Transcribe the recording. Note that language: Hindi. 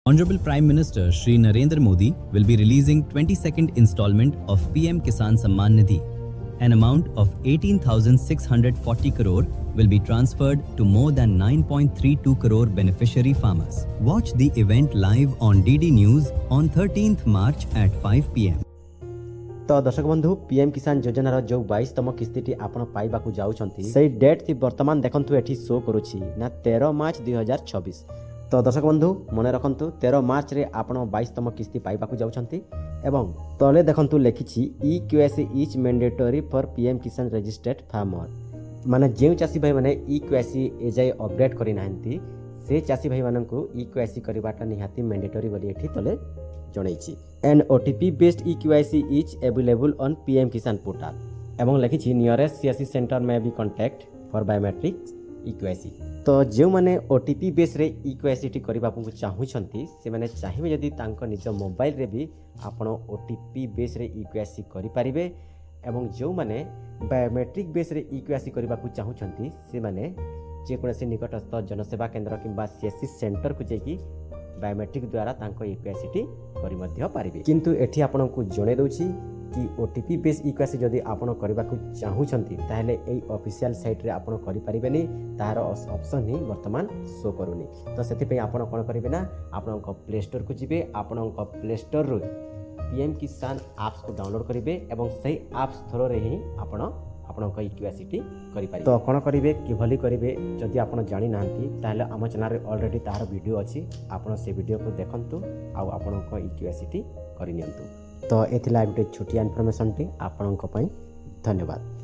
Honorable Prime Minister Shri Narendra Modi will be releasing 22nd installment of PM Kisan Samman Nidhi. An amount of 18,640 crore will be transferred to more than 9.32 crore beneficiary farmers. Watch the event live on DD News on 13th March at 5 PM. तो दर्शक बंधु पीएम किसान योजनार जो 22तम किस्ती आपण पाइबाकू जाउछंती सेही डेट थी वर्तमान देखंतु एठी शो करूछि ना 13 मार्च 2026। तो दर्शक बंधु मने रखंतु 13 मार्च रे आपण 22तम किस्ती पाइबाकू जाउछंती एवं तले देखंतु लेखिछि EKYC is mandatory for PM किसान रजिस्टर्ड फार्मर माने जे चासी भाई माने EKYC एजाय अपडेट करि नाहंती से चासी भाई माननकू EKYC करिबाटा निहाती मैंडेटरी बोली एठी तले जणैछि। An OTP based EKYC is available on PM Kisan portal एवं लिखिछि नियरेस्ट CSC सेंटर में भी कांटेक्ट फॉर बायोमेट्रिक EKYC। तो जो माने OTP बेस रे EKYC टी करबा को चाहुछंती से माने चाहिबे जदी तांको निज मोबाइल रे भी आपण OTP बेस रे EKYC करि परिबे एवं जो माने बायोमेट्रिक बेस रे EKYC करबा को चाहुछंती से माने जे कोनसे निकटस्थ जनसेवा केंद्र किंबा CSC सेंटर को जेकी बायोमेट्रिक द्वारा तांको EKYC टी करि मध्य पारिबे। किंतु एठी आपनको जणे दउछि कि OTP बेस EKYC जदि आपण करबा को चाहुछंती ताहले एई ऑफिशियल साइट रे आपण करि परिबेनी तार ऑप्शन ही वर्तमान शो करूनी। तो सेति पे आपण कोन करिवे ना आपण प्ले स्टोर को जिवे आपण प्ले स्टोर रो पीएम किसान ऐप्स को डाउनलोड करिवे एवं सही ऐप्स थ्रो रे ही आपण आपणक EKYC टी करि पारि। तो कोन करिवे किभली करिवे जदि आपण जानि नांती ताहले हम चैनल रे ऑलरेडी तार वीडियो अछि आपण से वीडियो को देखंतु आ आपणक EKYC टी करि नियंतु। तो एथिला गोटे छोटिया इनफॉरमेशन टी आपणक पई धन्यवाद।